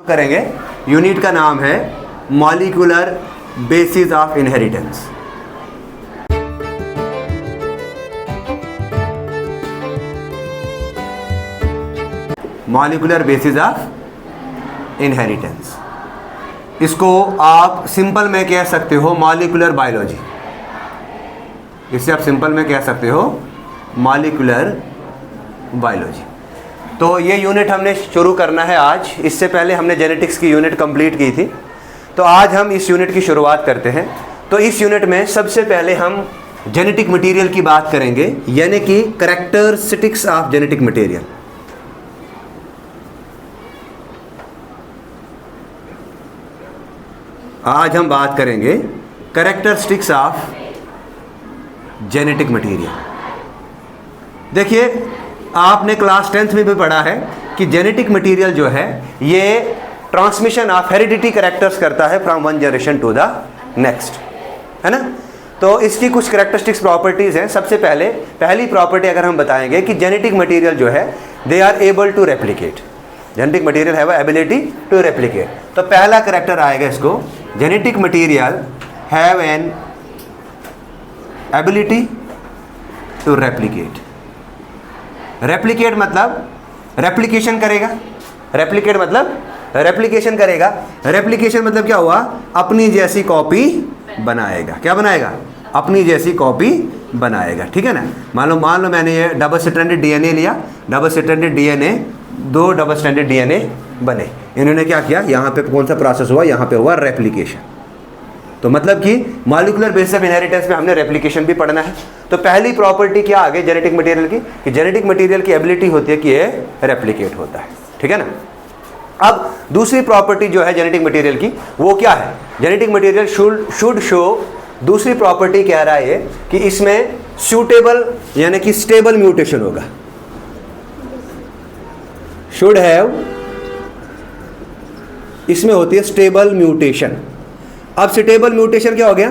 करेंगे। यूनिट का नाम है molecular basis of inheritance. Molecular basis of inheritance, इसको आप सिंपल में कह सकते हो मॉलिक्यूलर बायोलॉजी। इसे आप सिंपल में कह सकते हो मॉलिक्यूलर बायोलॉजी। तो ये यूनिट हमने शुरू करना है आज। इससे पहले हमने जेनेटिक्स की यूनिट कंप्लीट की थी, तो आज हम इस यूनिट की शुरुआत करते हैं। तो इस यूनिट में सबसे पहले हम जेनेटिक मटेरियल की बात करेंगे, यानी कि कैरेक्टरिस्टिक्स ऑफ जेनेटिक मटेरियल। आज हम बात करेंगे कैरेक्टरिस्टिक्स ऑफ जेनेटिक मटेरियल। देखिए, आपने क्लास 10th में भी पढ़ा है कि जेनेटिक मटेरियल जो है ये ट्रांसमिशन ऑफ हेरिडिटी कैरेक्टर्स करता है from one generation to the next, है ना। तो इसकी कुछ कैरेक्टरिस्टिक्स प्रॉपर्टीज़ हैं। सबसे पहली प्रॉपर्टी अगर हम बताएंगे कि जेनेटिक मटेरियल जो है they are able to replicate. Genetic material have ability to replicate. तो पहला कैरेक्टर आएगा इसको, genetic material have an ability to replicate. Replicate मतलब रेप्लिकेशन करेगा। रेप्लिकेट मतलब रेप्लिकेशन करेगा। रेप्लिकेशन मतलब क्या हुआ? अपनी जैसी कॉपी बनाएगा। क्या बनाएगा? अपनी जैसी कॉपी बनाएगा, ठीक है ना। मान लो मैंने ये डबल स्ट्रैंडेड डीएनए लिया, डबल स्ट्रैंडेड डीएनए, दो डबल स्ट्रैंडेड डीएनए बने। इन्होंने क्या किया? यहाँ पे कौन सा प्रोसेस हुआ? यहाँ पे हुआ रेप्लिकेशन। तो मतलब कि मॉलिक्यूलर बेसिस ऑफ इनहेरिटेंस में हमने रेप्लिकेशन भी पढ़ना है। तो पहली प्रॉपर्टी क्या आ गई जेनेटिक मटेरियल की, कि जेनेटिक मटेरियल की एबिलिटी होती है कि ये रेप्लिकेट होता है, ठीक है ना। अब दूसरी प्रॉपर्टी जो है जेनेटिक मटेरियल की वो क्या है? जेनेटिक मटेरियल शुड शो, दूसरी प्रॉपर्टी कह रहा है कि इसमें सूटेबल यानी कि स्टेबल म्यूटेशन होगा। शुड हैव, इसमें होती है स्टेबल म्यूटेशन। अब स्टेबल म्यूटेशन क्या हो गया?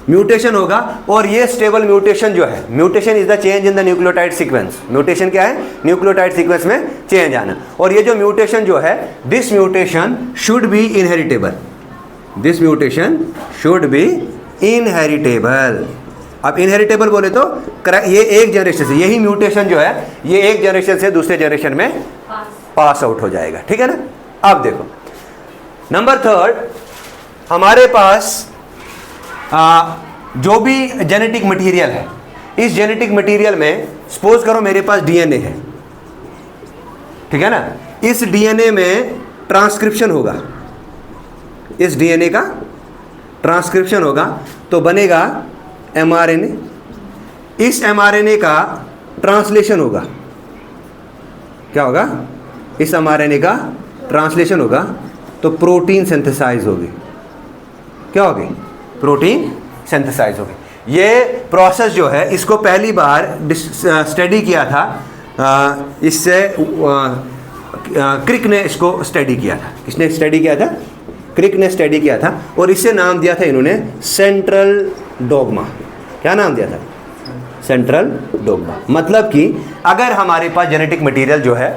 म्यूटेशन होगा, और ये स्टेबल म्यूटेशन जो है, mutation is the change in the nucleotide sequence. Mutation क्या है? न्यूक्लियोटाइड सीक्वेंस में चेंज आना। और ये जो म्यूटेशन जो है, this mutation should be inheritable. This mutation should be inheritable. अब इनहेरिटेबल बोले तो ये एक जनरेशन से, यही म्यूटेशन जो है ये एक जनरेशन से दूसरे जनरेशन में पास आउट हो जाएगा, ठीक है ना। अब देखो नंबर 3, हमारे पास जो भी जेनेटिक मटेरियल है, इस जेनेटिक मटेरियल में सपोज करो मेरे पास डीएनए है, ठीक है ना। इस डीएनए में ट्रांसक्रिप्शन होगा, इस डीएनए का ट्रांसक्रिप्शन होगा तो बनेगा एमआरएनए। इस एमआरएनए का ट्रांसलेशन होगा, क्या होगा? इस एमआरएनए का ट्रांसलेशन होगा तो प्रोटीन सिंथेसाइज होगी। क्या होगी? प्रोटीन सिंथेसाइज होगी। ये प्रोसेस जो है इसको पहली बार स्टडी किया था, इससे क्रिक ने इसको स्टडी किया था। किसने स्टडी किया था? क्रिक ने स्टडी किया था, और इससे नाम दिया था इन्होंने सेंट्रल डोग्मा। क्या नाम दिया था? Central dogma. मतलब कि अगर हमारे पास जेनेटिक मटेरियल जो है,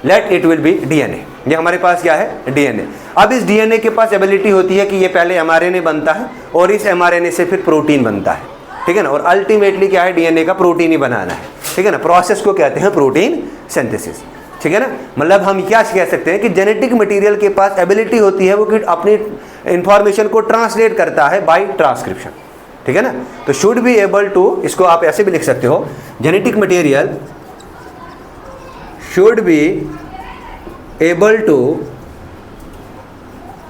let it will be DNA, ये हमारे पास क्या है? डीएनए। अब इस डीएनए के पास एबिलिटी होती है कि ये पहले एमआरएनए बनता है और इस एमआरएनए से फिर प्रोटीन बनता है, ठीक है ना। और अल्टीमेटली क्या है? डीएनए का प्रोटीन ही बनाना है, ठीक है ना। प्रोसेस को कहते हैं प्रोटीन सिंथेसिस, ठीक है ना। मतलब हम क्या कह सकते हैं कि जेनेटिक मटेरियल के पास एबिलिटी होती है वो कि अपनी इंफॉर्मेशन को ट्रांसलेट करता है बाय ट्रांसक्रिप्शन, ठीक है ना। तो शुड बी एबल टू, इसको आप ऐसे भी लिख सकते हो, genetic material should be able to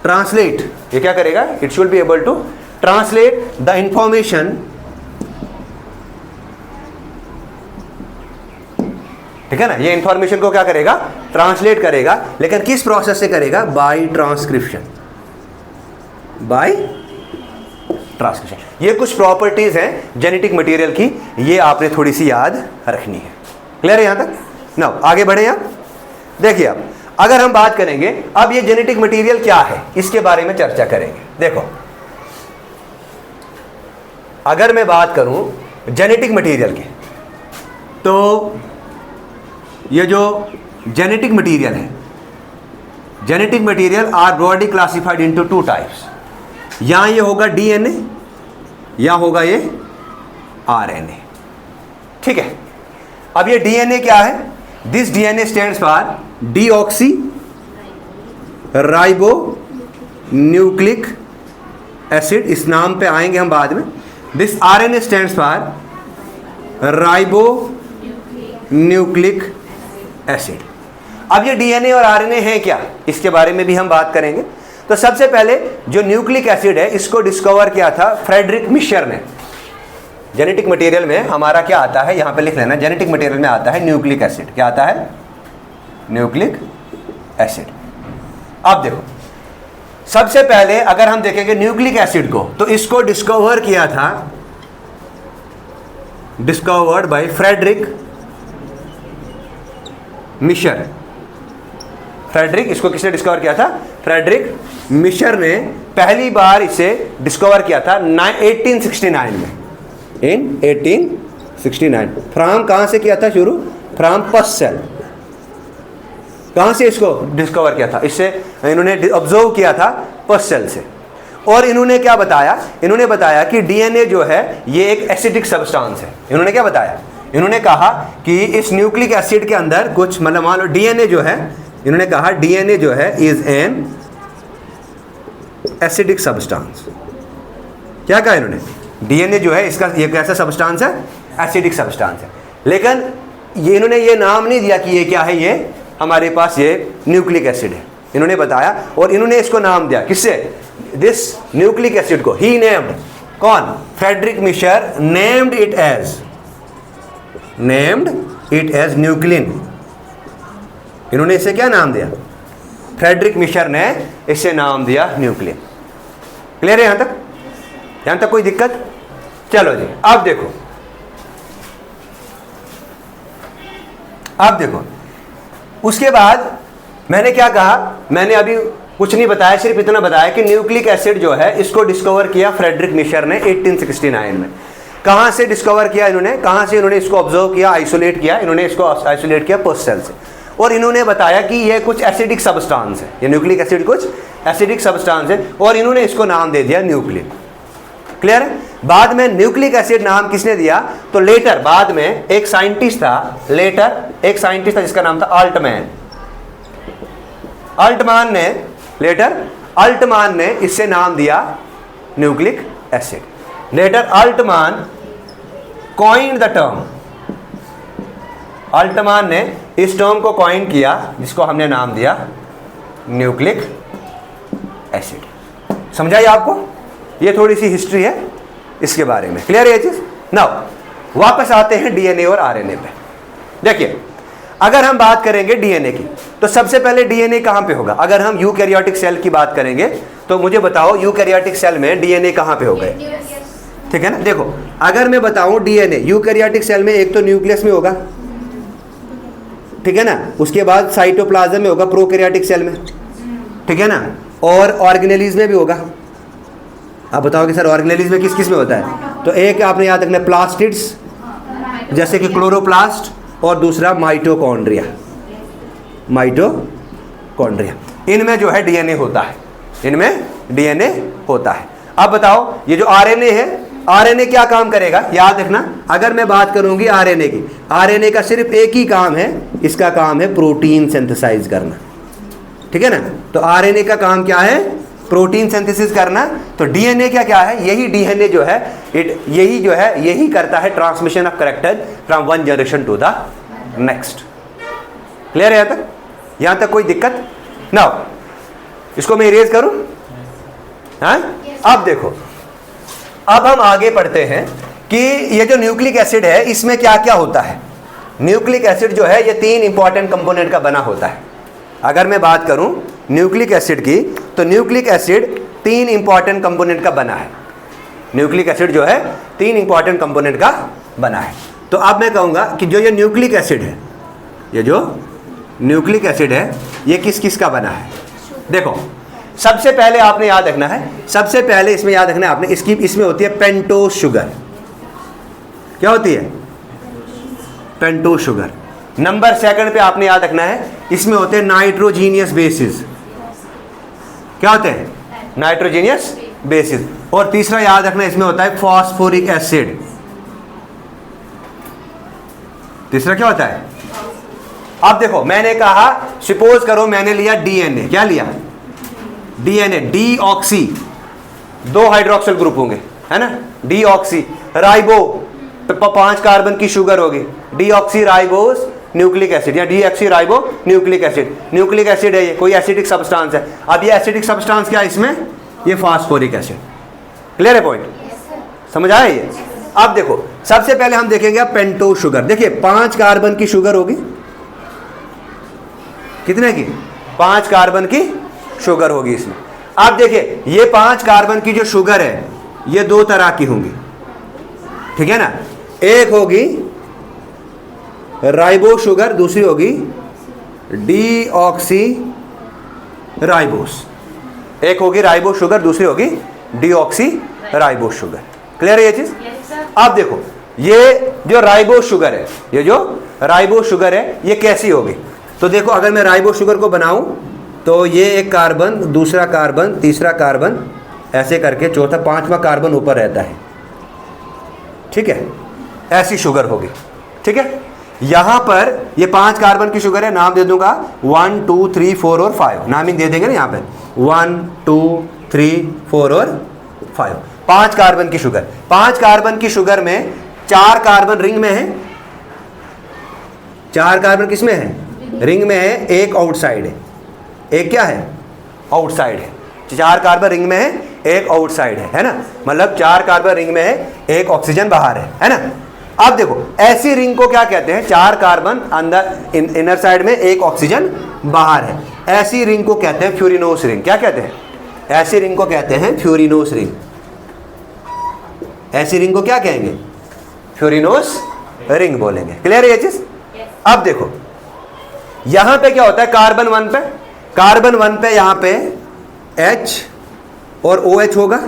translate. ये क्या करेगा? It should be able to translate the information, ठीक है ना। ये इंफॉर्मेशन को क्या करेगा? ट्रांसलेट करेगा। लेकिन किस प्रोसेस से करेगा? By transcription, by transcription. ये कुछ प्रॉपर्टीज हैं जेनेटिक मटेरियल की, ये आपने थोड़ी सी याद रखनी है। क्लियर है यहां तक? नाउ आगे बढ़े। आप देखिए, अब अगर हम बात करेंगे, अब ये जेनेटिक मटेरियल क्या है इसके बारे में चर्चा करेंगे। देखो, अगर मैं बात करूं जेनेटिक मटेरियल की, तो ये जो जेनेटिक मटेरियल है genetic material are broadly classified into two types. यहां ये होगा डीएनए, या होगा ये आरएनए। ठीक है, अब ये डीएनए क्या है? This DNA stands for deoxy ribo nucleic acid, इस नाम पे आएंगे हम बाद में। This RNA stands for ribo nucleic acid. अब ये डीएनए और आरएनए है क्या, इसके बारे में भी हम बात करेंगे। तो सबसे पहले जो न्यूक्लिक एसिड है इसको डिस्कवर किया था फ्रेडरिक मिशर ने। जेनेटिक मटेरियल में हमारा क्या आता है, यहां पे लिख लेना, जेनेटिक मटेरियल में आता है न्यूक्लिक एसिड। क्या आता है? Nucleic acid. अब देखो, सबसे पहले अगर हम देखेंगे न्यूक्लिक एसिड को, तो इसको डिस्कवर किया था, discovered by Friedrich Miescher. Friedrich, इसको किसने डिस्कवर किया था? फ्रेडरिक मिशर ने पहली बार इसे डिस्कवर किया था 1869 में, इन 1869। फ्रॉम कहां से किया था शुरू? फ्रॉम पस सेल। कहां से इसको डिस्कवर किया था? इससे इन्होंने ऑब्जर्व किया था पस सेल से। और इन्होंने क्या बताया? इन्होंने बताया कि डीएनए जो है ये एक एसिडिक सब्सटेंस है। इन्होंने क्या बताया? इन्होंने कहा कि इस न्यूक्लिक एसिड के अंदर कुछ, मतलब मान लो डीएनए जो है, इन्होंने कहा डीएनए जो है इज एन एसिडिक सब्सटेंस। क्या कहा इन्होंने? डीएनए जो है इसका ये कैसा सब्सटेंस है? एसिडिक सब्सटेंस है। लेकिन ये इन्होंने ये नाम नहीं दिया कि ये क्या है, ये हमारे पास ये न्यूक्लिक एसिड है। इन्होंने बताया और इन्होंने इसको नाम दिया, किससे? दिस न्यूक्लिक एसिड को ही नेम्ड, कौन? Friedrich Miescher named it as nuclein. इन्होंने इसे क्या नाम दिया? फ्रेडरिक मिशर ने इसे नाम दिया न्यूक्लिन। क्लियर है यहां तक? यहां तक कोई दिक्कत? चलो जी, अब देखो, अब देखो, उसके बाद मैंने क्या कहा? मैंने अभी कुछ नहीं बताया, सिर्फ इतना बताया कि न्यूक्लिक एसिड जो है इसको डिस्कवर किया फ्रेडरिक मिशर ने 1869 में। कहां से डिस्कवर किया इन्होंने? कहां से इन्होंने इसको ऑब्जर्व किया, आइसोलेट किया? इन्होंने इसको आइसोलेट किया पोस्ट सेल से। और इन्होंने बताया कि यह कुछ एसिडिक सब्सटेंस है, ये न्यूक्लिक एसिड कुछ एसिडिक सब्सटेंस है, और इन्होंने इसको नाम दे दिया न्यूक्लिन। क्लियर है? बाद में न्यूक्लिक एसिड नाम किसने दिया? तो लेटर, बाद में एक साइंटिस्ट था, एक साइंटिस्ट था जिसका नाम था अल्टमैन। अल्टमान ने इससे नाम दिया nucleic acid. Later Altmann coined the term, Altmann ने इस टर्म को कॉइन किया जिसको हमने नाम दिया न्यूक्लिक एसिड। समझाइए आपको? ये थोड़ी सी हिस्ट्री है इसके बारे में। क्लियर है ये चीज? नाउ वापस आते हैं डीएनए और आरएनए पे। देखिए, अगर हम बात करेंगे डीएनए की, तो सबसे पहले डीएनए कहां पे होगा? अगर हम यूकैरियोटिक सेल की बात करेंगे तो मुझे बताओ यूकैरियोटिक सेल में डीएनए कहां पे होगा? ठीक है ना? देखो, अगर मैं बताऊं डीएनए यूकैरियोटिक सेल में, एक तो न्यूक्लियस में होगा, ठीक है ना, उसके बाद साइटोप्लाज्म में होगा प्रोकैरियोटिक सेल में, ठीक है ना, और ऑर्गेनेलीज में भी होगा। आप बताओ कि सर ऑर्गेनेलीज में किस किस में होता है? तो एक आपने याद रखना प्लास्टिड्स, जैसे कि क्लोरोप्लास्ट, और दूसरा माइटोकॉन्ड्रिया। इनमें जो है डीएनए होता है, इनमें डीएनए होता है। अब बताओ ये जो आरएनए है, आरएनए क्या काम करेगा? याद रखना, अगर मैं बात करूंगी आरएनए की, आरएनए का सिर्फ एक ही काम है, इसका काम है प्रोटीन सिंथेसाइज करना। ठीक है ना? तो आरएनए का काम क्या है? प्रोटीन सिंथेसिस करना। तो डीएनए क्या है? यही डीएनए जो है यही करता है transmission of character from one generation to the next. Clear है यहां तक? यहां तक कोई दिक्कत? नाउ इसको मैं इरेज करूं? हाँ, अब देखो, अब हम आगे पढ़ते हैं कि ये जो न्यूक्लिक एसिड है इसमें क्या क्या होता है। न्यूक्लिक एसिड जो है ये 3 इंपॉर्टेंट कंपोनेंट का बना होता है। अगर मैं बात करूं न्यूक्लिक एसिड की, तो न्यूक्लिक एसिड 3 इंपॉर्टेंट कंपोनेंट का बना है। न्यूक्लिक एसिड जो है 3 इंपॉर्टेंट कंपोनेंट का बना है। तो अब मैं कहूंगा कि जो ये न्यूक्लिक एसिड है, ये जो न्यूक्लिक एसिड है ये किस किस का बना है? देखो, सबसे पहले आपने याद रखना है, सबसे पहले इसमें याद रखना है आपने, इसमें होती है पेंटोज शुगर। क्या होती है? Pentose sugar. नंबर 2 पे आपने याद रखना है, इसमें होते हैं नाइट्रोजीनियस बेसिस। क्या होते हैं? Nitrogenous basis. और तीसरा याद रखना इसमें होता है फॉस्फोरिक एसिड। तीसरा क्या होता है? अब देखो मैंने कहा सपोज करो मैंने लिया डीएनए, क्या लिया? डीएनए, डीऑक्सी, 2 हाइड्रोक्सिल ग्रुप होंगे, है ना? डीऑक्सी राइबो, 5 कार्बन की शुगर होगी, डीऑक्सी राइबोस न्यूक्लिक एसिड या deoxy ribo nucleic acid. Nucleic acid है ये, कोई एसिडिक सब्सटेंस है। अब ये एसिडिक सब्सटेंस क्या है इसमें? ये फास्फोरिक एसिड। क्लियर है पॉइंट? समझ आया ये? अब देखो सबसे पहले हम देखेंगे पेंटो शुगर। देखिए 5 कार्बन की शुगर होगी, कितने की? 5 कार्बन की शुगर होगी इसमें। अब देखिए ये 5 कार्बन की जो शुगर है ये 2 तरह की होंगी, ठीक है ना? एक होगी राइबो शुगर, दूसरी होगी डीऑक्सी राइबोस। एक होगी राइबो शुगर, दूसरी होगी डीऑक्सी राइबो शुगर। क्लियर है ये चीज? अब देखो ये जो राइबो शुगर है, ये जो राइबो शुगर है ये कैसी होगी? तो देखो अगर मैं राइबो शुगर को बनाऊं तो ये एक कार्बन, दूसरा कार्बन, तीसरा कार्बन, ऐसे करके चौथा 5वां कार्बन ऊपर रहता है, ठीक है? ऐसी शुगर होगी, ठीक है? यहां पर ये 5 कार्बन की शुगर है, नाम दे दूंगा 1 2 3 4 और 5, नाम ही दे देंगे ना यहां पे 1 2 3 4 और 5। 5 कार्बन की शुगर। 5 कार्बन की शुगर में 4 कार्बन रिंग में है, 4 कार्बन किसमें है? रिंग में है, एक आउटसाइड है, एक क्या है? आउटसाइड है। 4 कार्बन रिंग में है, एक आउटसाइड है ना? मतलब 4 कार्बन रिंग में है, एक ऑक्सीजन बाहर है ना? अब देखो ऐसी रिंग को क्या कहते हैं? 4 कार्बन अंदर इनर साइड में, एक ऑक्सीजन बाहर है, ऐसी रिंग को कहते हैं फ्यूरिनोस रिंग। क्या कहते हैं? ऐसी रिंग को कहते हैं फ्यूरिनोस रिंग। ऐसी रिंग को क्या कहेंगे? फ्यूरिनोस रिंग बोलेंगे। क्लियर है ये चीज? अब देखो यहां पे क्या होता है? कार्बन 1 पे, कार्बन 1 पे यहां पे H और OH होगा,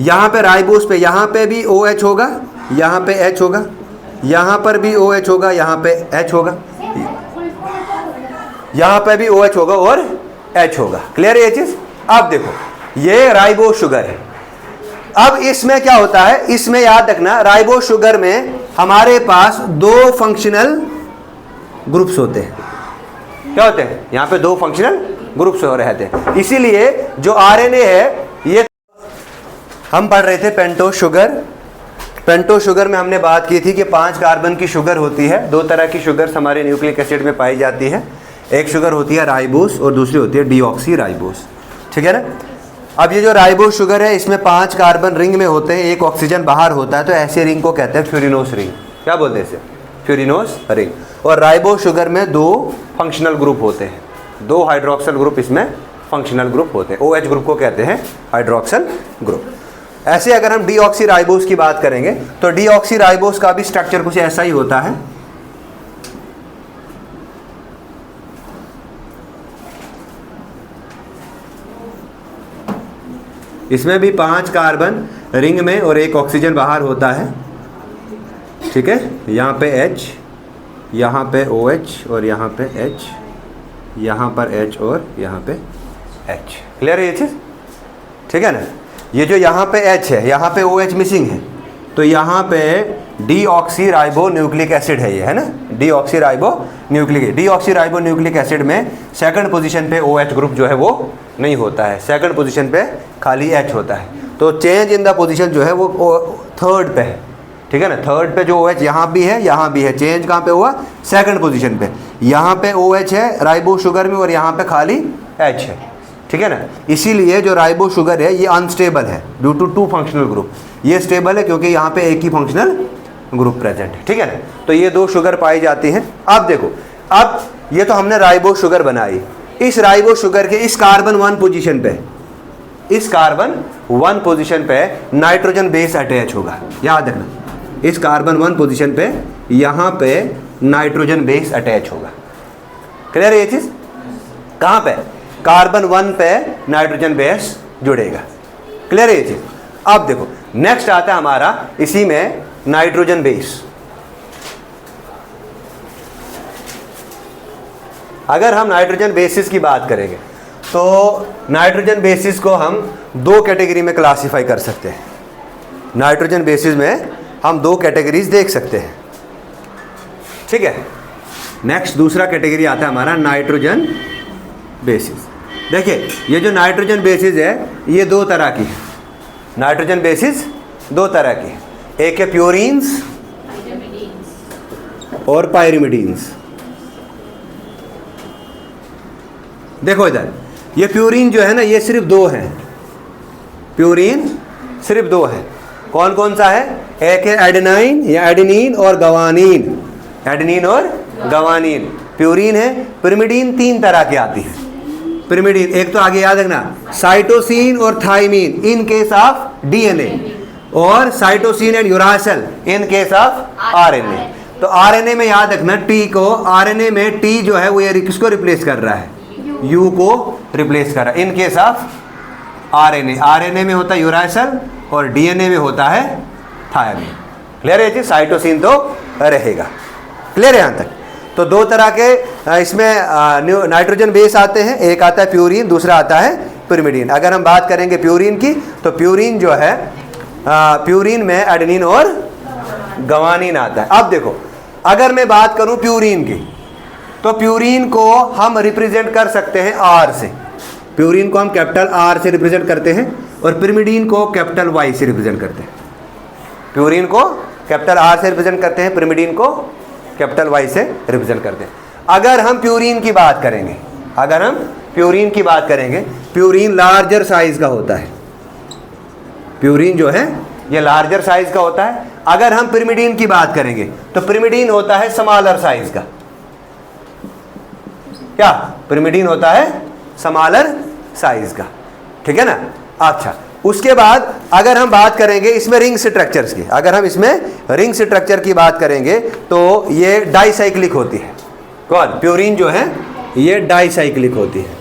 यहां पे राइबोस पे यहां पे भी OH होगा, यहां पे H होगा, यहां पर भी OH होगा, यहां पे H होगा, यहां पे भी OH होगा और H होगा। क्लियर है ये चीज? अब देखो ये राइबो शुगर है। अब इसमें क्या होता है? इसमें याद रखना राइबो शुगर में हमारे पास 2 फंक्शनल ग्रुप्स होते हैं। क्या होते हैं? यहां पे 2 फंक्शनल ग्रुप्स हो रहते हैं। इसीलिए जो आरएनए है ये हम पढ़ रहे थे पेंटो शुगर। पेंटो शुगर में हमने बात की थी कि 5 कार्बन की शुगर होती है। 2 तरह की शुगर्स हमारे न्यूक्लिक एसिड में पाई जाती है, एक शुगर होती है राइबोस और दूसरी होती है डीऑक्सी राइबोस, ठीक है ना? अब ये जो राइबोस शुगर है इसमें 5 कार्बन रिंग में होते हैं, एक ऑक्सीजन बाहर होता है, तो ऐसे रिंग को कहते हैं फ्यूरिनोस रिंग। क्या बोलते हैं इसे? फ्यूरिनोस रिंग। और राइबोस शुगर में 2 फंक्शनल ग्रुप होते हैं, 2 हाइड्रोक्सिल ग्रुप इसमें फंक्शनल ग्रुप होते हैं। OH ग्रुप को कहते हैं हाइड्रोक्सिल ग्रुप। ऐसे अगर हम डीऑक्सी राइबोस की बात करेंगे तो डीऑक्सी राइबोस का भी स्ट्रक्चर कुछ ऐसा ही होता है। इसमें भी 5 कार्बन रिंग में और एक ऑक्सीजन बाहर होता है, ठीक है? यहाँ पे H, यहाँ पे OH और यहाँ पे H, यहाँ पर H और यहाँ पे H। क्लियर है ये चीज़? ठीक है ना? ये जो यहाँ पे H है, यहाँ पे OH मिसिंग है, तो यहाँ पे डीऑक्सी राइबो न्यूक्लिक एसिड है ये, है ना? डीऑक्सी राइबो न्यूक्लिक एसिड में सेकंड पोजीशन पे OH ग्रुप जो है वो नहीं होता है, सेकंड पोजीशन पे खाली H होता है। तो चेंज इन द पोजीशन जो है वो 3rd पे है, ठीक है ना? 3rd पे जो OH यहाँ भी है, यहाँ भी है, चेंज कहाँ पे हुआ? सेकंड पोजीशन पे। यहाँ पे OH है राइबो शुगर में और यहाँ पे खाली H है, ठीक है ना? इसीलिए जो राइबो शुगर है ये अनस्टेबल है ड्यू टू 2 फंक्शनल ग्रुप। ये स्टेबल है क्योंकि यहाँ पे एक ही फंक्शनल ग्रुप प्रेजेंट है, ठीक है ना? तो ये 2 शुगर पाई जाती हैं। अब देखो, अब ये तो हमने राइबो शुगर बनाई। इस राइबो शुगर के इस कार्बन 1 पोजीशन पे, इस कार्बन 1 पोजीशन पे नाइट्रोजन बेस अटैच होगा। याद रखना, इस कार्बन 1 पोजीशन पे यहाँ पे नाइट्रोजन बेस अटैच होगा। क्लियर है ये चीज? कहाँ पे? कार्बन 1 पे नाइट्रोजन बेस जुड़ेगा। क्लियर है ये चीज? अब देखो नेक्स्ट आता है हमारा इसी में नाइट्रोजन बेस। अगर हम नाइट्रोजन बेसिस की बात करेंगे तो नाइट्रोजन बेसिस को हम दो कैटेगरी में क्लासीफाई कर सकते हैं। नाइट्रोजन बेसिस में हम दो कैटेगरीज देख सकते हैं, ठीक है। नेक्स्ट दूसरा कैटेगरी आता है हमारा नाइट्रोजन बेसिस। देखिए ये जो नाइट्रोजन बेसिस है ये दो तरह की है। नाइट्रोजन बेसिस दो तरह की है, एक है प्यूरीन्स और पायरिमिडीन्स। देखो इधर ये प्यूरीन जो है ना ये सिर्फ दो हैं, प्यूरीन सिर्फ दो है। कौन कौन सा है? एक है एडेनाइन या एडेनिन और गवानीन, एडेनिन और गवानीन प्यूरीन है। पिरिमिडीन तीन तरह की आती है। पिरिमिडीन एक तो आगे याद रखना साइटोसिन और thymine in case of DNA, और cytosine and uracil in case of RNA. तो आरएनए में याद रखना टी को, आरएनए में टी जो है वो ये किसको रिप्लेस कर रहा है? यू को रिप्लेस कर रहा है इन केस ऑफ आरएनए। आरएनए में होता है यूरासिल और डीएनए में होता है थायमीन। क्लियर है जी? साइटोसिन तो रहेगा। क्लियर है यहाँ तक? तो दो तरह के इसमें नाइट्रोजन बेस आते हैं, एक आता है प्यूरीन, दूसरा आता है पिरिमिडीन। अगर हम बात करेंगे प्यूरीन की तो प्यूरीन जो है प्यूरीन में एडेनिन और गवानीन आता है। अब देखो अगर मैं बात करूं प्यूरीन की तो प्यूरीन को हम रिप्रेजेंट कर सकते हैं आर से। प्यूरीन को हम कैपिटल आर से रिप्रेजेंट करते हैं और पिरिमिडीन को कैपिटल वाई से रिप्रेजेंट करते हैं। प्यूरीन को कैपिटल आर से रिप्रेजेंट करते हैं, पिरिमिडीन को कैपिटल वाई से रिप्रेजेंट करते हैं। अगर हम प्यूरीन की बात करेंगे, अगर हम प्यूरीन की बात करेंगे, प्यूरीन लार्जर साइज का होता है। प्यूरीन जो है ये लार्जर साइज का होता है। अगर हम पिरिमिडीन की बात करेंगे तो पिरिमिडीन होता है स्मॉलर साइज का। क्या? पिरिमिडीन होता है स्मॉलर साइज का, ठीक है ना। अच्छा उसके बाद अगर हम बात करेंगे इसमें रिंग स्ट्रक्चर्स की, अगर हम इसमें रिंग स्ट्रक्चर की बात करेंगे तो ये डाइसाइक्लिक होती है। कौन? प्यूरीन जो है ये डाइसाइक्लिक होती है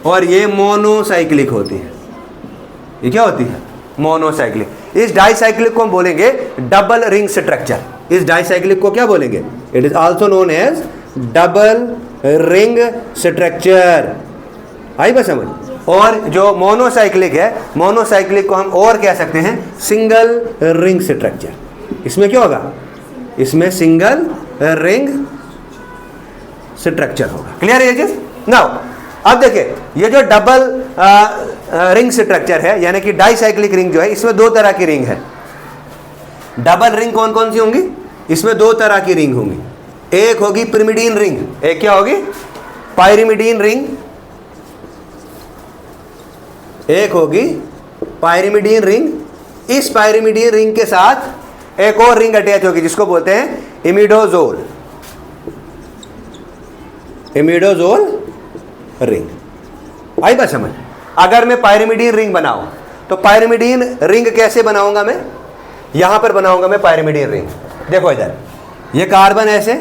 और ये मोनोसाइक्लिक होती है। ये क्या होती है? मोनोसाइक्लिक। इस डाइसाइक्लिक को हम बोलेंगे डबल रिंग स्ट्रक्चर। इस डाइसाइक्लिक को क्या बोलेंगे? It is also known as double ring structure. आई बात समझ? और जो मोनोसाइक्लिक है, मोनोसाइक्लिक को हम और कह सकते हैं सिंगल रिंग स्ट्रक्चर। इसमें क्या होगा? इसमें सिंगल रिंग स्ट्रक्चर होगा। क्लियर है ये चीज? नाउ अब देखिए ये जो डबल रिंग स्ट्रक्चर है यानी कि डाइसाइक्लिक रिंग जो है इसमें दो तरह की रिंग है। डबल रिंग कौन कौन सी होंगी? इसमें दो तरह की रिंग होंगी। एक होगी पिरिमिडीन रिंग, एक क्या होगी? Pyrimidine ring. एक होगी पायरिमिडीन रिंग। इस पायरिमिडीन रिंग के साथ एक और रिंग अटैच होगी जिसको बोलते हैं इमिडोजोल। इमिडोजोल रिंग। आई बात समझ? अगर मैं पायरिमिडीन रिंग बनाऊं तो पायरिमिडीन रिंग कैसे बनाऊंगा? मैं यहां पर बनाऊंगा मैं पायरिमिडीन रिंग। देखो इधर ये कार्बन ऐसे,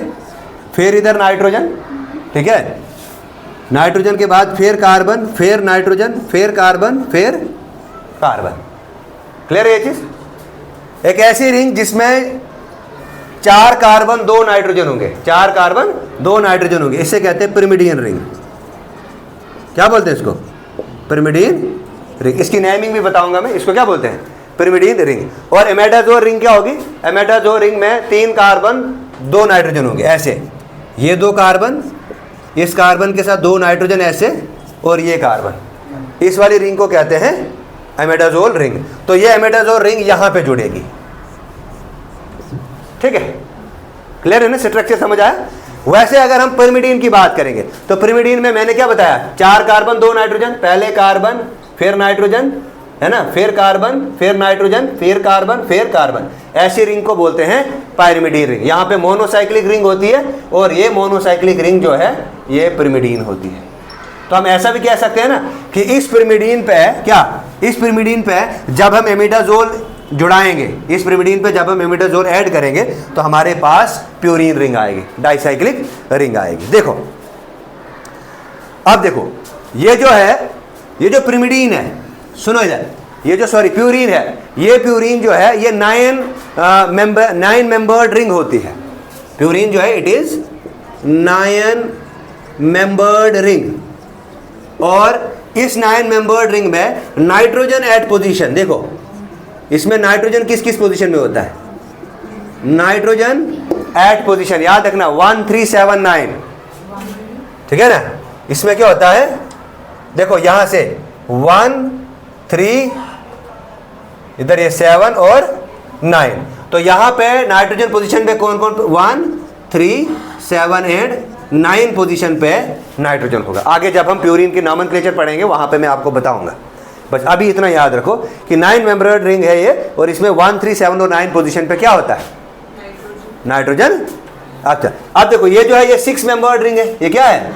फिर इधर नाइट्रोजन, ठीक है। नाइट्रोजन के बाद फिर कार्बन, फिर नाइट्रोजन, फिर कार्बन, फिर कार्बन। क्लियर है ये चीज? एक ऐसी रिंग जिसमें 4 कार्बन 2 नाइट्रोजन होंगे, 4 कार्बन 2 नाइट्रोजन होंगे, इसे कहते हैं पिरिमिडीन रिंग। क्या बोलते हैं इसको? Pyrimidine ring. इसकी नेमिंग भी बताऊंगा मैं, इसको क्या बोलते हैं? Pyrimidine ring. और इमेडाजोल रिंग क्या होगी? इमेडाजोल रिंग में 3 कार्बन 2 नाइट्रोजन होंगे ऐसे। ये 2 कार्बन, इस कार्बन के साथ 2 नाइट्रोजन ऐसे, और ये कार्बन। इस वाली रिंग को कहते हैं इमेडाजोल रिंग। तो ये इमेडाजोल रिंग यहां पे जुड़ेगी, ठीक है। क्लियर है ना? स्ट्रक्चर समझ आया? वैसे अगर हम पिरिमिडीन की बात करेंगे तो पिरिमिडीन में मैंने क्या बताया? 4 कार्बन 2 नाइट्रोजन, पहले कार्बन फिर नाइट्रोजन, है ना, फिर कार्बन फिर नाइट्रोजन फिर कार्बन फिर कार्बन। ऐसी रिंग को बोलते हैं पायरिमिडीन रिंग। यहाँ पे मोनोसाइक्लिक रिंग होती है और ये मोनोसाइक्लिक रिंग जो है ये पिरिमिडीन होती है। तो हम ऐसा भी कह सकते हैं ना कि इस पिरिमिडीन पे क्या, इस पिरिमिडीन पे जब हम इमिडाजोल जुड़ाएंगे, इस पिरिमिडीन पे जब हम इमिडाजोल ऐड करेंगे तो हमारे पास प्यूरीन रिंग आएगी, डाइसाइक्लिक रिंग आएगी। देखो अब देखो ये जो है, ये जो पिरिमिडीन है, सुनो इधर, ये जो प्यूरीन है, ये प्यूरीन जो है ये 9 मेंबर्ड रिंग होती है। प्यूरीन जो है इट इज 9 मेंबर्ड रिंग। और इस 9 मेंबर्ड रिंग में नाइट्रोजन एट पोजीशन, देखो इसमें नाइट्रोजन किस किस पोजीशन में होता है, नाइट्रोजन एट पोजीशन, याद रखना 1 3 7 9, ठीक है ना। इसमें क्या होता है, देखो यहां से 1 3, इधर ये 7 और 9, तो यहां पे नाइट्रोजन पोजीशन पे कौन कौन, 1 3 7 एंड 9 पोजीशन पे नाइट्रोजन होगा। आगे जब हम प्यूरिन की नॉमेनक्लेचर पढ़ेंगे वहां पे मैं आपको बताऊंगा, बस अभी इतना याद रखो कि 9 मेंबर्ड रिंग है ये, और इसमें 1 3 7 और 9 पोजीशन पे क्या होता है, नाइट्रोजन। अच्छा अब देखो ये जो है ये 6 मेंबर्ड रिंग है, ये क्या है,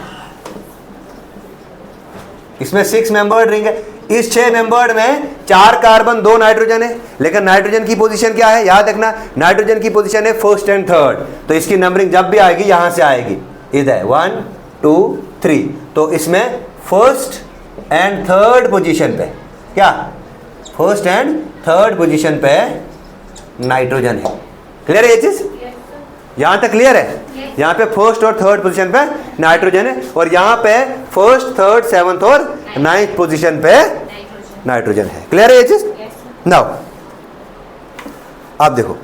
इसमें 6 मेंबर्ड रिंग है। इस 6 मेंबर्ड में 4 कार्बन 2 नाइट्रोजन है, लेकिन नाइट्रोजन की पोजीशन क्या है, याद रखना नाइट्रोजन की पोजीशन है फर्स्ट एंड थर्ड, तो इसकी नंबरिंग जब भी आएगी यहां से आएगी, इधर 1 2 3, तो इसमें फर्स्ट एंड थर्ड पोजीशन पे क्या, फर्स्ट एंड थर्ड पोजीशन पे नाइट्रोजन है। क्लियर है ये चीज, यहां तक क्लियर है, यहाँ पे फर्स्ट और थर्ड पोजीशन पे नाइट्रोजन है, और यहाँ पे फर्स्ट थर्ड 7th और 9th पोजीशन पे नाइट्रोजन है। क्लियर है ये चीज। नाउ अब देखो,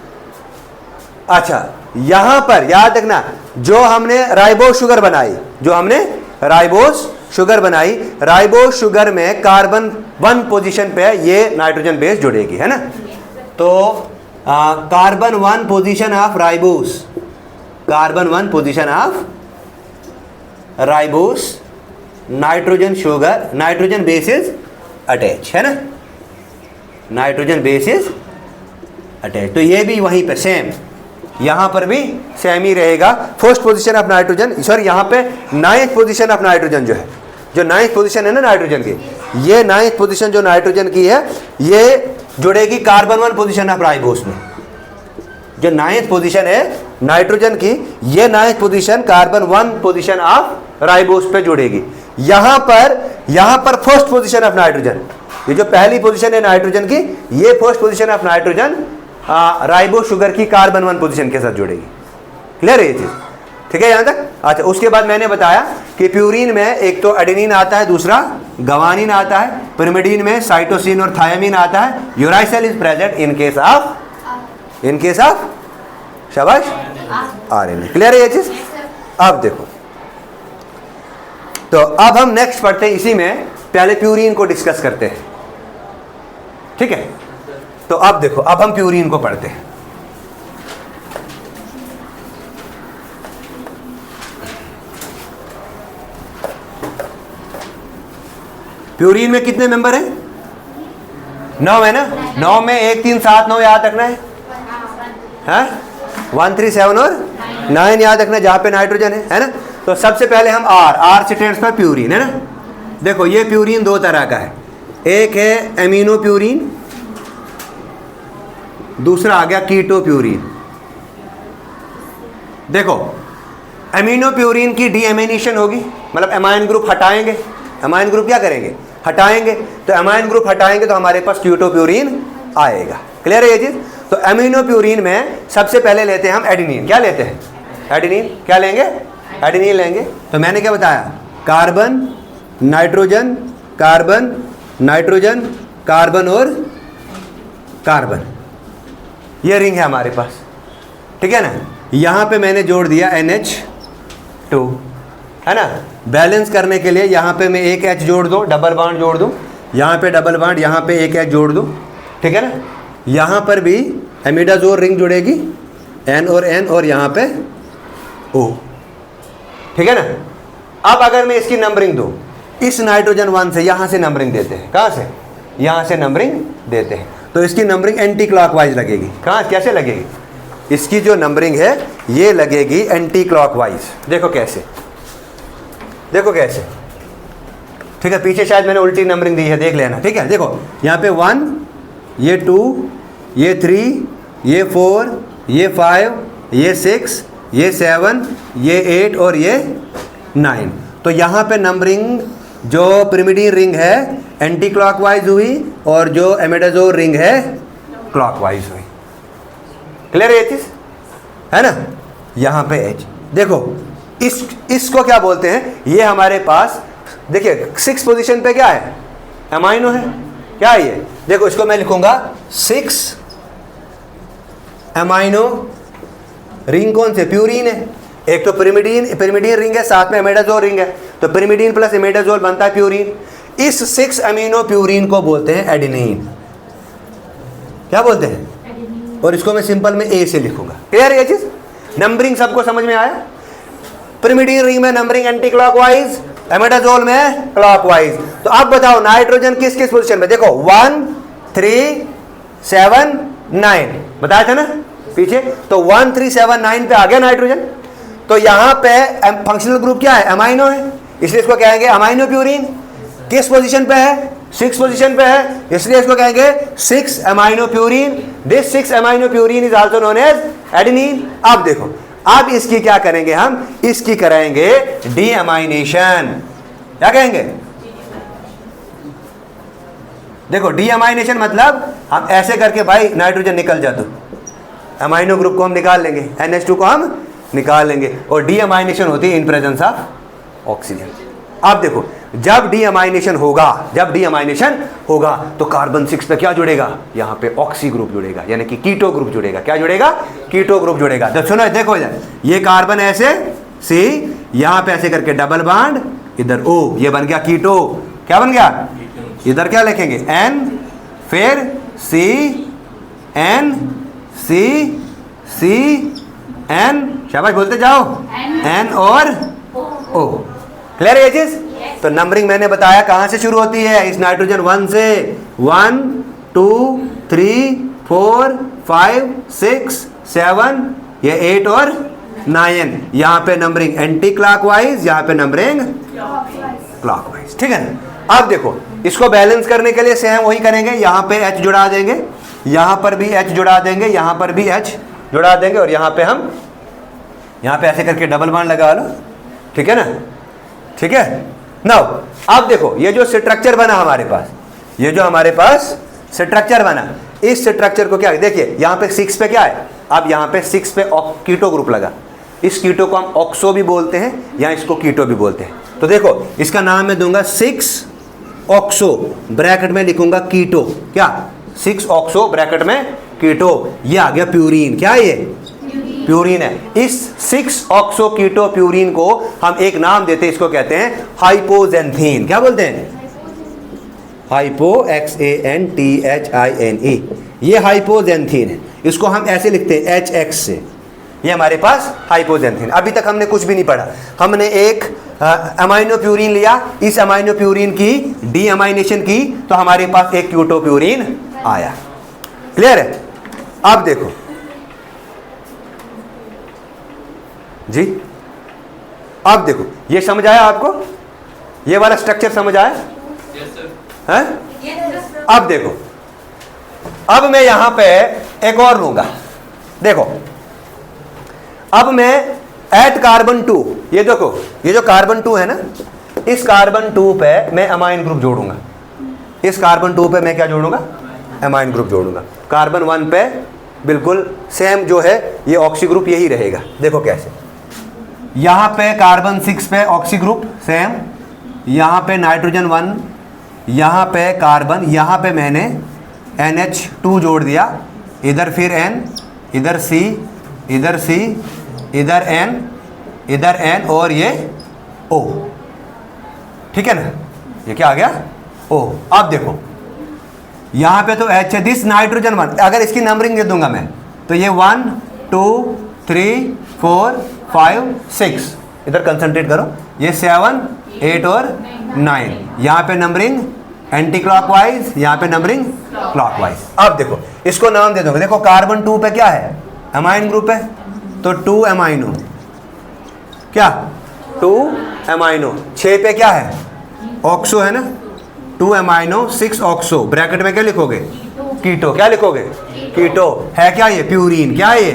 अच्छा यहां पर याद रखना जो हमने राइबोस शुगर बनाई, जो हमने राइबोस शुगर बनाई, राइबोस शुगर में कार्बन 1 पोजीशन पे ये नाइट्रोजन बेस जुड़ेगी, है ना। तो carbon 1 position of ribose, carbon 1 position of ribose, nitrogen sugar, nitrogen base is attach, है ना, नाइट्रोजन बेस इज अटैच। तो ये भी वहीं पे सेम, यहां पर भी सेम ही रहेगा, first position of nitrogen, sorry यहां पे 9th पोजीशन ऑफ नाइट्रोजन जो है, जो 9th पोजीशन है ना नाइट्रोजन की, ये 9th पोजीशन जो नाइट्रोजन की है ये जुड़ेगी कार्बन 1 पोजीशन ऑफ राइबोस में। जो 9th पोजीशन है नाइट्रोजन की, ये 9th position carbon 1 position of ribose पे जुड़ेगी। यहां पर फर्स्ट पोजीशन ऑफ नाइट्रोजन, ये जो पहली पोजीशन है नाइट्रोजन की, ये first position of nitrogen ribose sugar की कार्बन 1 पोजीशन के साथ जुड़ेगी। क्लियर है ये चीज, ठीक है यहां तक। अच्छा उसके बाद मैंने बताया कि प्यूरिन में एक तो एडेनिन आता है, दूसरा गवानिन आता है, पिरिमिडीन में साइटोसिन और थायमिन आता है, uracil is present in case of शाबाश आरएनए। क्लियर है ये चीज। अब देखो, तो अब हम नेक्स्ट पढ़ते हैं, इसी में पहले प्यूरिन को डिस्कस करते हैं, ठीक है। तो अब देखो, अब हम प्यूरिन को पढ़ते हैं। प्यूरिन में कितने मेंबर हैं, 9 है ना, 9 में 1 3 7 9 याद रखना है, हाँ 1 3 7 और 9 याद रखना, जहां पे नाइट्रोजन है ना। तो सबसे पहले हम आर से स्टैंड्स फॉर प्यूरिन, है ना। देखो ये प्यूरिन 2 तरह का है, एक है एमिनो प्यूरिन, दूसरा आ गया कीटो प्यूरिन। देखो एमिनो प्यूरिन की डीएमिनेशन होगी, मतलब एमाइन ग्रुप हटाएंगे, एमाइन ग्रुप क्या करेंगे, हटाएंगे, तो एमाइन ग्रुप हटाएंगे तो हमारे पास कीटो प्यूरिन आएगा। क्लियर है ये चीज। तो एमिनो प्यूरिन में सबसे पहले लेते हैं हम एडेनिन, क्या लेते हैं, एडेनिन, क्या लेंगे, एडेनिन लेंगे। तो मैंने क्या बताया, carbon nitrogen carbon nitrogen carbon और कार्बन, ये रिंग है हमारे पास, ठीक है ना। यहां पे मैंने जोड़ दिया NH2, है ना। बैलेंस करने के लिए यहां पे मैं एक H जोड़ दूं, डबल बॉन्ड जोड़ दूं, यहां पे डबल बॉन्ड, यहां पे एक H जोड़ दूं, ठीक है ना। यहां पर भी एमिडाजोल रिंग जुड़ेगी, N और N, और यहां पे O, ठीक है ना। अब अगर मैं इसकी नंबरिंग दूं, इस नाइट्रोजन 1 से यहां से नंबरिंग देते हैं, कहां से, यहां से नंबरिंग देते हैं, तो इसकी नंबरिंग एंटी क्लॉकवाइज लगेगी। कहां, कैसे लगेगी, इसकी जो नंबरिंग है ये लगेगी एंटी क्लॉकवाइज। देखो कैसे, देखो कैसे, ठीक है। पीछे शायद मैंने उल्टी नंबरिंग दी है, देख लेना, ठीक है। देखो यहाँ पे 1, ये 2, ये 3, ये 4, ये 5, ये 6, ये 7, ये 8 और ये 9। तो यहाँ पे नंबरिंग जो पिरिमिडीन रिंग है एंटी क्लॉकवाइज हुई, और जो एमिडाजोल रिंग है क्लॉकवाइज हुई। क्लियर है ये चीज, है ना। यहाँ पे H देखो, इसको क्या बोलते हैं, ये हमारे पास देखिए 6 पोजीशन पे क्या है, अमाइनो है, क्या है ये, देखो इसको मैं लिखूंगा 6 अमाइनो रिंग, कौन से, प्यूरीन है। एक तो पिरिमिडीन रिंग है, साथ में इमिडाजोल रिंग है, तो पिरिमिडीन प्लस इमिडाजोल बनता है प्यूरीन। इस 6 अमीनो प्यूरीन को बोलते हैं एडेनिन। क्या बोलते हैं, और इसको मैं सिंपल में ए से लिखूंगा। क्लियर है ये चीज, नंबरिंग सबको समझ में आया। पिरिमिडीन रिंग में नंबरिंग एंटी क्लॉकवाइज, इमिडाजोल में क्लॉकवाइज। तो अब बताओ नाइट्रोजन किस किस पोजीशन में, देखो 1 3 7 9 बताया था ना पीछे, तो 1 3 7 9 पे आ गया नाइट्रोजन। तो यहां पे फंक्शनल ग्रुप क्या है, अमाइनो है, इसलिए इसको कहेंगे अमाइनो प्यूरीन। किस पोजीशन पे है, 6 पोजीशन पे है, इसलिए इसको कहेंगे 6 amino purine. This 6 amino purine is also known as adenine. अब देखो, अब इसकी क्या करेंगे हम, इसकी कराएंगे डीअमाइनेशन। क्या कहेंगे, देखो डीअमाइनेशन मतलब हम ऐसे करके भाई नाइट्रोजन निकल जाता, अमाइनो ग्रुप को हम निकाल लेंगे, NH2 को हम निकाल लेंगे, और डीअमाइनेशन होती है इन प्रेजेंस ऑफ ऑक्सीजन। अब देखो जब डीअमाइनेशन होगा तो कार्बन 6 पे क्या जुड़ेगा, यहां पे ऑक्सी ग्रुप जुड़ेगा, यानी कि कीटो ग्रुप जुड़ेगा। क्या जुड़ेगा, कीटो ग्रुप जुड़ेगा। तो सुनो देखो इधर, ये कार्बन ऐसे सी, यहां पे ऐसे करके डबल बॉन्ड, इधर O, ये बन गया कीटो। क्या बन गया, इधर क्या लिखेंगे N, फिर CN, शाबाश बोलते जाओ, N और O। क्लियर है ये चीज। तो नंबरिंग मैंने बताया कहां से शुरू होती है, इस नाइट्रोजन 1 से, 1 2 3 4 5 6 7, ये 8 और 9। यहां पे नंबरिंग एंटी क्लॉकवाइज, यहां पे नंबरिंग क्लॉकवाइज। ठीक है, अब देखो इसको बैलेंस करने के लिए सेम वही करेंगे, यहां पे H जुड़ा देंगे, यहां पर भी H जुड़ा देंगे, यहां पर भी H जुड़ा देंगे, और यहां पे हम यहां पे ऐसे करके डबल बॉन्ड लगा लो। ठीक है ना, ठीक है। नाउ अब देखो ये जो स्ट्रक्चर बना हमारे पास, ये जो हमारे पास स्ट्रक्चर बना, इस स्ट्रक्चर को क्या, देखिए यहां पे 6 पे क्या है, अब यहां पे 6 पे कीटो ग्रुप लगा, इस कीटो को हम ऑक्सो भी बोलते हैं या इसको कीटो भी बोलते हैं। तो देखो इसका नाम मैं दूंगा 6 ऑक्सो, ब्रैकेट में लिखूंगा कीटो। क्या, 6 ऑक्सो ब्रैकेट में कीटो, ये आ गया प्यूरीन। क्या है ये, प्यूरीन है। इस 6 ऑक्सो कीटो प्यूरीन को हम एक नाम देते हैं, इसको कहते हैं हाइपोजेंथीन। क्या बोलते हैं, हाइपो XANTHINE, ये हाइपोजेंथीन है। इसको हम ऐसे लिखते हैं HX से, ये हमारे पास हाइपोजेंथीन। अभी तक हमने कुछ भी नहीं पढ़ा, हमने एक अमाइनो प्यूरीन लिया, इस अमाइनो प्यूरीन की डीअमाइनेशन की, तो हमारे पास एक कीटो प्यूरीन आया। क्लियर है। अब देखो जी, अब देखो ये समझ आया आपको, ये वाला स्ट्रक्चर समझ आया है? अब देखो, अब मैं यहां पे एक और लूंगा, देखो अब मैं एट कार्बन 2, ये देखो ये जो कार्बन 2 है ना, इस कार्बन 2 पे मैं अमाइन ग्रुप जोड़ूंगा, इस कार्बन 2 पे मैं क्या जोड़ूंगा, अमाइन ग्रुप जोड़ूंगा। कार्बन 1 पे बिल्कुल सेम जो है ये ऑक्सी ग्रुप यही रहेगा। देखो कैसे, यहाँ पे कार्बन 6 पे ऑक्सी ग्रुप सेम, यहाँ पे नाइट्रोजन 1, यहाँ पे कार्बन, यहाँ पे मैंने NH2 जोड़ दिया, इधर फिर N, इधर C, इधर C, इधर N, इधर N और ये O। ठीक है ना, ये क्या आ गया O। अब देखो यहाँ पे तो H है, दिस नाइट्रोजन 1, अगर इसकी नंबरिंग दे दूंगा मैं तो ये 1 2 3 4 5 6, इधर कंसंट्रेट करो, ये 7 8 और 9, यहाँ पे नंबरिंग एंटी क्लॉकवाइज, यहाँ पे नंबरिंग क्लॉकवाइज। अब देखो इसको नाम दे दोगे, देखो कार्बन 2 पे क्या है, अमाइन ग्रुप है, तो 2 अमाइनो, क्या 2 अमाइनो, 6 पे क्या है, ऑक्सो है ना, 2 अमाइनो 6 ऑक्सो, ब्रैकेट में क्या लिखोगे, कीटो। क्या लिखोगे, कीटो है। क्या ये प्यूरीन, क्या है ये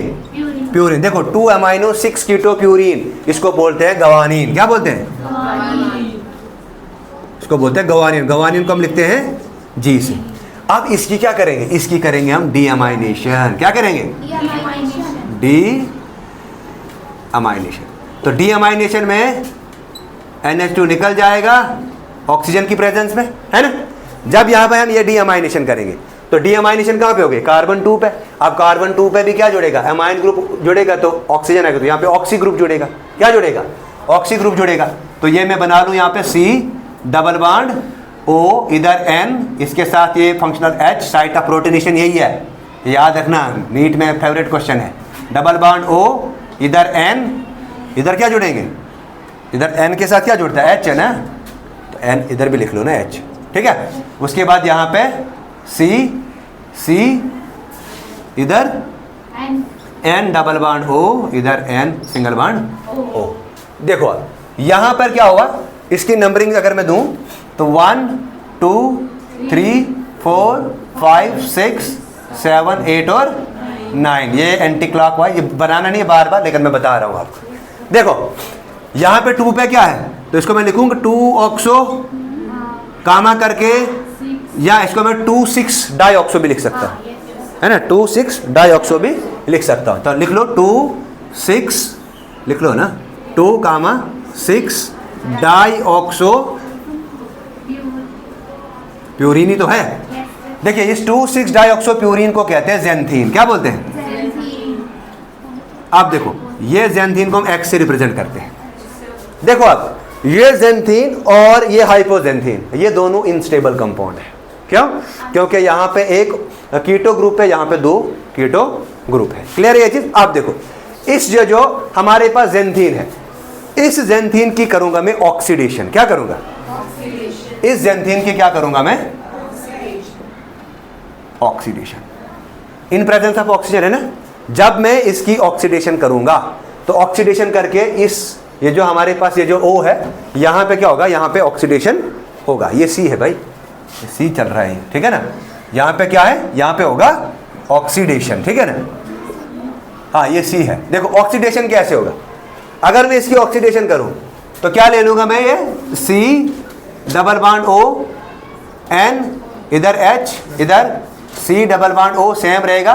प्यूरीन। देखो 2 अमाइनो 6 कीटो प्यूरीन, इसको बोलते हैं गवानीन। क्या बोलते हैं, इसको बोलते हैं गवानीन। गवानीन को हम लिखते हैं जी से। अब इसकी क्या करेंगे, इसकी करेंगे हम डीअमाइनेशन। क्या करेंगे, डीअमाइनेशन। तो डीअमाइनेशन में NH2 निकल जाएगा, ऑक्सीजन की प्रेजेंस में, है ना। जब यहाँ पे हम ये डीअमाइनेशन करेंगे तो डीअमाइनेशन कहाँ पे हो गए, कार्बन 2 पे। अब कार्बन 2 पे भी क्या जुड़ेगा, अमाइन ग्रुप जुड़ेगा, तो ऑक्सीजन आएगा, तो यहाँ पे ऑक्सी ग्रुप जुड़ेगा। क्या जुड़ेगा, ऑक्सी ग्रुप जुड़ेगा। तो ये मैं बना लूँ यहाँ पे C डबल बॉन्ड O, इधर N, इसके साथ ये functional H, site of protonation यही है, याद रखना, नीट में फेवरेट क्वेश्चन है। डबल बॉन्ड O, इधर N, इधर क्या जुड़ेंगे, इधर N के साथ क्या जुड़ता है, H है ना, तो N इधर भी लिख लो ना, H, ठीक है। उसके बाद यहाँ पे C, इधर N डबल बॉन्ड O, इधर N सिंगल बॉन्ड O। देखो अब यहाँ पर क्या हुआ, इसकी नंबरिंग अगर मैं दूं तो 1 2 3 4 5 6 7 8 और 9, ये एंटी क्लॉकवाइज, ये बनाना नहीं है बार बार, लेकिन मैं बता रहा हूँ आपको। देखो यहाँ पे 2 पे क्या है, तो इसको मैं लिखूंगा 2 ऑक्सो कामा करके, या इसको मैं 2,6 डाइऑक्सो भी लिख सकता हूँ, है ना, 2,6 डाइऑक्सो भी लिख सकता हूँ। तो लिख लो 2,6, लिख लो ना, 2,6 डाइऑक्सो प्यूरीन ही तो है। देखिए इस 2,6 डाइऑक्सो प्यूरीन को कहते हैं ज़ैंथीन। क्या बोलते हैं, आप देखो ये ज़ैंथीन को हम X से रिप्रेजेंट करते हैं। देखो अब ये ज़ैंथीन और ये हाइपोज़ैंथीन, ये दोनों इनस्टेबल कंपाउंड है। क्यों, क्योंकि यहाँ पे एक कीटो ग्रुप है, यहाँ पे 2 कीटो ग्रुप है। क्लियर है ये चीज। आप देखो इस जो हमारे पास ज़ैंथीन है, इस ज़ैंथीन की करूंगा मैं ऑक्सीडेशन। क्या करूंगा, इस ज़ैंथीन की क्या करूंगा मैं, oxidation in presence of oxygen, है ना। जब मैं इसकी ऑक्सीडेशन करूंगा तो ऑक्सीडेशन करके इस ये जो हमारे पास ये जो O है, यहाँ पे क्या होगा, यहाँ पे ऑक्सीडेशन होगा। ये C है भाई, C चल रहा है, ठीक है ना। यहाँ पे क्या है, यहाँ पे होगा ऑक्सीडेशन, ठीक है ना। हाँ ये C है। देखो ऑक्सीडेशन कैसे होगा, अगर मैं इसकी ऑक्सीडेशन करूं तो क्या ले लूंगा मैं, ये C double bond O, N, इधर H, इधर C double bond O same रहेगा,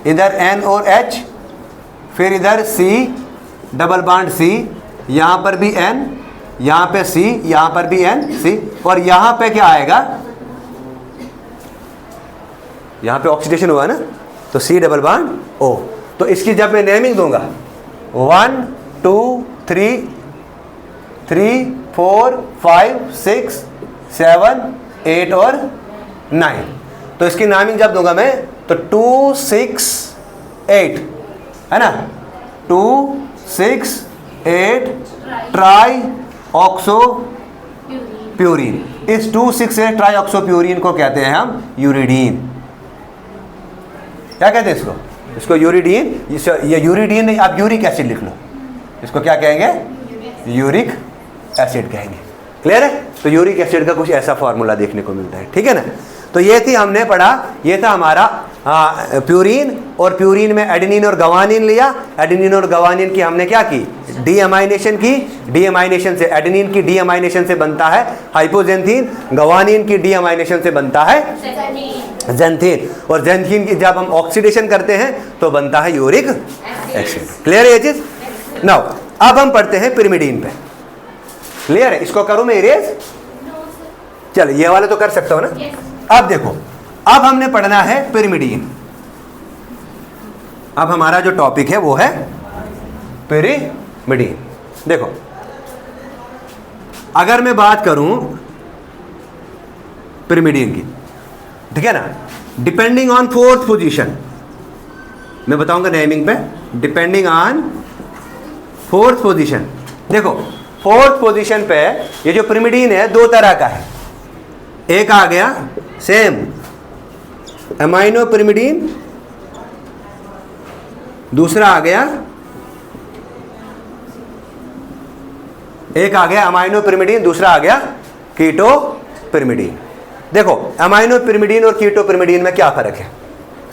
इधर N और H, फिर इधर C डबल बॉन्ड C, यहाँ पर भी N, यहाँ पे C, यहाँ पर भी N C, और यहाँ पे क्या आएगा, यहाँ पे ऑक्सीडेशन हुआ ना, तो C डबल बॉन्ड O। तो इसकी जब मैं नेमिंग दूंगा 1 2 3 3 4 5 6 7 8 और 9, तो इसकी नामिंग जब दूंगा मैं तो 2 6 8, है ना, 2 6 8 ट्राई ऑक्सो प्यूरीन। इस 2 6 8 ट्राई ऑक्सो प्यूरीन को कहते हैं हम यूरिडीन। क्या कहते हैं इसको, इसको यूरिडीन। ये यूरिडीन नहीं, आप यूरिक एसिड लिख लो, इसको क्या कहेंगे, यूरिक एसिड कहेंगे। क्लियर है। तो यूरिक एसिड का कुछ ऐसा फॉर्मूला देखने को मिलता है, ठीक है ना। तो ये थी हमने पढ़ा, ये था हमारा प्यूरीन, और प्यूरीन में एडेनिन और गवानिन लिया। एडेनिन और गवानिन की हमने क्या की, डीअमाइनेशन की। डीअमाइनेशन से एडेनिन की डीअमाइनेशन से बनता है हाइपोजेंथीन, गवानिन की डीअमाइनेशन से बनता है ज़ैंथीन, और ज़ैंथीन की जब हम ऑक्सीडेशन करते हैं तो बनता है यूरिक एसिड। क्लियर है ये चीज। नाउ अब हम पढ़ते हैं पिरिमिडीन पे। क्लियर है, इसको करूं मैं इरेज, चलो ये वाले तो कर सकता हूं ना। अब देखो, अब हमने पढ़ना है पिरिमिडीन। अब हमारा जो टॉपिक है वो है पिरिमिडीन। देखो अगर मैं बात करूं पिरिमिडीन की, ठीक है ना, डिपेंडिंग ऑन 4th पोजीशन, मैं बताऊंगा नेमिंग पे, डिपेंडिंग ऑन 4th पोजीशन। देखो 4th पोजीशन पे ये जो पिरिमिडीन है 2 तरह का है। एक आ गया सेम अमाइनो पिरिमिडीन, दूसरा आ गया अमाइनो पिरिमिडीन, दूसरा आ गया कीटो पिरिमिडीन। देखो अमाइनो पिरिमिडीन और कीटो पिरिमिडीन में क्या फर्क है,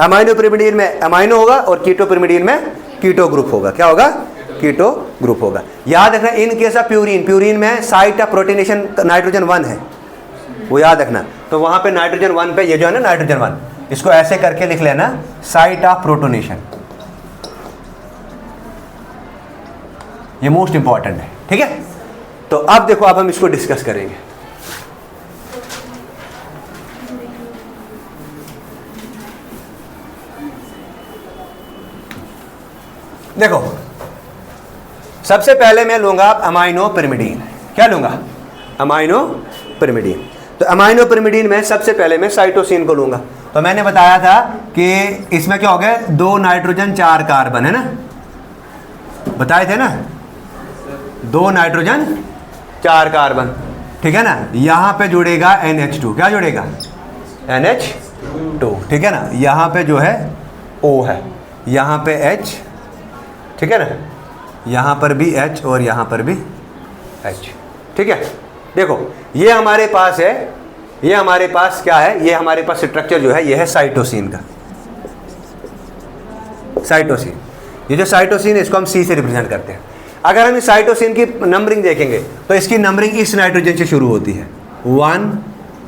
अमाइनो पिरिमिडीन में अमाइनो होगा और कीटो पिरिमिडीन में कीटो ग्रुप होगा। क्या होगा, कीटो ग्रुप होगा। याद रखना इन केस ऑफ प्यूरीन, प्यूरीन में साइट ऑफ प्रोटीनेशन नाइट्रोजन 1 है, वो याद रखना। तो वहां पे नाइट्रोजन 1 पे ये जो है ना नाइट्रोजन 1, इसको ऐसे करके लिख लेना, साइट ऑफ प्रोटोनेशन, ये मोस्ट इंपॉर्टेंट है, ठीक है। तो अब देखो, अब हम इसको डिस्कस करेंगे। देखो सबसे पहले मैं लूंगा अमाइनो पिरिमिडीन। क्या लूंगा? Amino pyrimidine. तो अमाइनो पिरिमिडीन में सबसे पहले मैं साइटोसिन को लूंगा। तो मैंने बताया था कि इसमें क्या हो गया, 2 नाइट्रोजन 4 कार्बन, है ना, बताए थे ना, 2 नाइट्रोजन 4 कार्बन, ठीक है ना। यहाँ पे जुड़ेगा NH2। क्या जुड़ेगा? NH2, ठीक है ना। यहाँ पे जो है O है, यहाँ पे H, ठीक है ना, यहाँ पर भी H और यहाँ पर भी H, ठीक है। देखो ये हमारे पास है, ये हमारे पास क्या है, ये हमारे पास स्ट्रक्चर जो है ये है साइटोसिन का। साइटोसिन, ये जो साइटोसिन है इसको हम C से रिप्रेजेंट करते हैं। अगर हम इस साइटोसिन की नंबरिंग देखेंगे तो इसकी नंबरिंग इस नाइट्रोजन से शुरू होती है, 1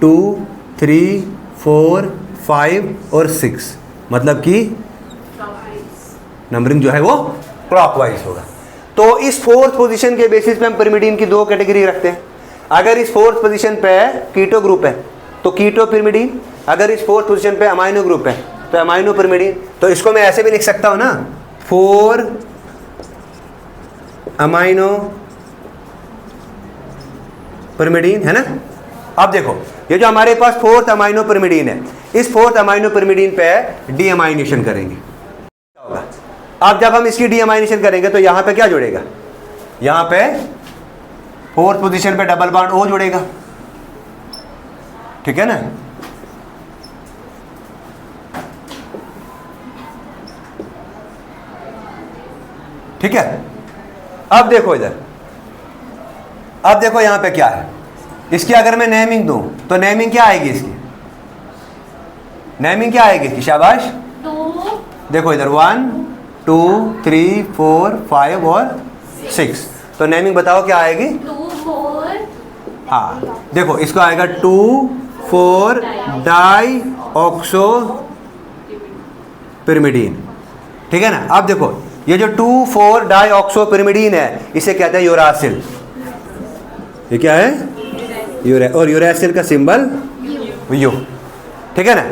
2 3 4 5 और 6, मतलब कि नंबरिंग जो है वो क्लॉकवाइज होगा। तो इस 4th पोजीशन के बेसिस पे हम पिरिमिडीन की 2 कैटेगरी रखते हैं। अगर इस 4th पोजीशन पे कीटो ग्रुप है तो कीटो पिरिमिडीन, अगर इस 4th पोजीशन पे अमाइनो ग्रुप है तो अमाइनो पिरिमिडीन। तो इसको मैं ऐसे भी लिख सकता हूं ना, 4 अमाइनो पिरिमिडीन, है ना। अब देखो ये जो हमारे पास 4th अमाइनो पिरिमिडीन है, इस 4th अमाइनो पिरिमिडीन पे डीअमाइनेशन करेंगे। अब जब हम इसकी डीअमाइनेशन करेंगे तो यहां पे क्या जुड़ेगा, यहां पे 4th पोजीशन पे डबल बॉन्ड O जुड़ेगा, ठीक है ना। ठीक है। अब देखो इधर, अब देखो यहां पे क्या है, इसकी अगर मैं नेमिंग दूं तो नेमिंग क्या आएगी, इसकी नेमिंग क्या आएगी इसकी, शाबाश। देखो इधर 1 2 3 4 5 और 6, तो नेमिंग बताओ क्या आएगी। 2 4, हाँ देखो इसको आएगा 2 4 डाई ऑक्सो पिरिमिडीन, ठीक है ना। अब देखो ये जो 2 4 डाई ऑक्सो पिरिमिडीन है इसे कहते हैं यूरासिल। ये क्या है? और यूरासिल का सिंबल यू, ठीक है ना।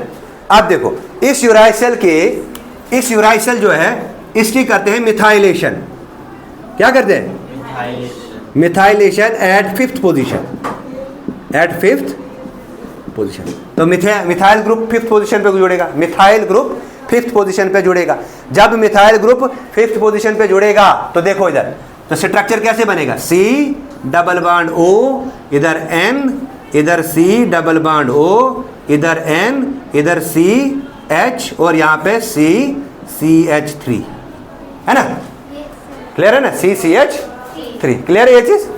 अब देखो इस यूरासिल के, इस यूरासिल जो है इसकी करते हैं मिथाइलेशन। क्या करते हैं? Methylation at 5th position, at 5th position. तो मिथाइल ग्रुप 5th पोजीशन पे जुड़ेगा, मिथाइल ग्रुप 5th पोजीशन पे जुड़ेगा। जब मिथाइल ग्रुप 5th पोजीशन पे जुड़ेगा तो देखो इधर, तो स्ट्रक्चर कैसे बनेगा, C डबल बॉन्ड O, इधर N, इधर C डबल बॉन्ड O, इधर N, इधर C H और यहाँ पे CH3, है ना। क्लियर है ना, CH3, क्लियर है ये चीज।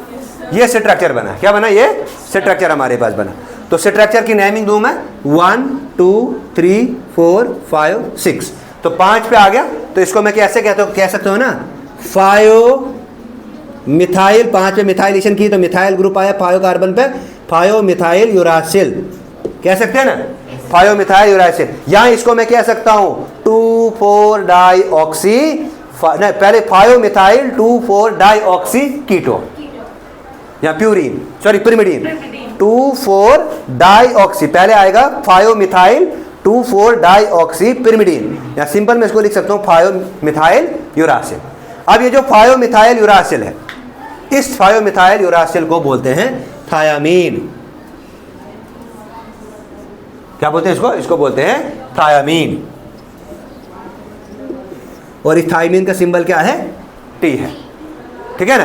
ये स्ट्रक्चर बना, क्या बना, ये स्ट्रक्चर हमारे पास बना। तो स्ट्रक्चर की नेमिंग दूं मैं 1 2 3 4 5 6, तो 5 पे आ गया। तो इसको मैं कैसे कहता हूं, कह सकता हूं ना, 5 मिथाइल, 5 पे मिथाइलेशन की तो मिथाइल ग्रुप आया 5 कार्बन पे, 5 मिथाइल यूरासिल, कह सकते हैं ना, 5 मिथाइल यूरासिल। यहां इसको मैं कह सकता हूं 2 4 डाई ऑक्सी, नहीं पहले 5 मिथाइल 2 4 डाई ऑक्सी कीटो, या purine, sorry pyrimidine, 2 4 di oxy, पहले आएगा 5 मिथाइल 2 4 डाई ऑक्सी पिरिमिडीन, या सिंपल मैं इसको लिख सकता हूं 5 मिथाइल यूरासिल। अब ये जो 5 मिथाइल यूरासिल है, इस 5 मिथाइल यूरासिल को बोलते हैं थायामीन। क्या बोलते हैं इसको? इसको बोलते हैं थायामीन। और इस थायामीन का सिंबल क्या है, T है, ठीक है ना।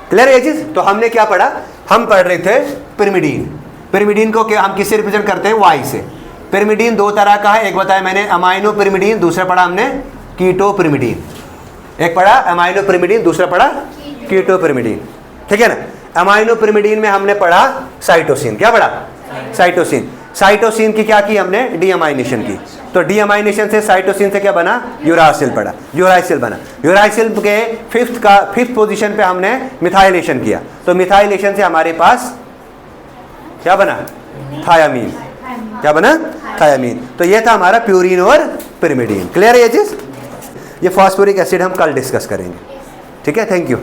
क्लियर है ये चीज। तो हमने क्या पढ़ा, हम पढ़ रहे थे पिरिमिडीन। पिरिमिडीन को हम किससे रिप्रेजेंट करते हैं, Y से। पिरिमिडीन 2 तरह का है, एक बताया मैंने अमाइनो पिरिमिडीन, दूसरा पढ़ा हमने कीटो पिरिमिडीन। एक पढ़ा अमाइनो पिरिमिडीन, दूसरा पढ़ा कीटो पिरिमिडीन, ठीक है ना। अमाइनो पिरिमिडीन में हमने पढ़ा साइटोसिन। क्या पढ़ा? साइटोसिन। साइटोसिन की क्या की हमने, डीअमाइनेशन की। तो डीअमाइनेशन से साइटोसिन से क्या बना, यूरासिल पड़ा, यूरासिल बना। यूरासिल के 5th पोजीशन पे हमने मिथाइलेशन किया, तो मिथाइलेशन से हमारे पास क्या बना, थायामीन। क्या बना, थायामीन। तो ये था हमारा प्यूरीन और पिरिमिडीन। क्लियर है ये चीज। ये फास्फोरिक एसिड हम कल डिस्कस करेंगे, ठीक है। Thank you.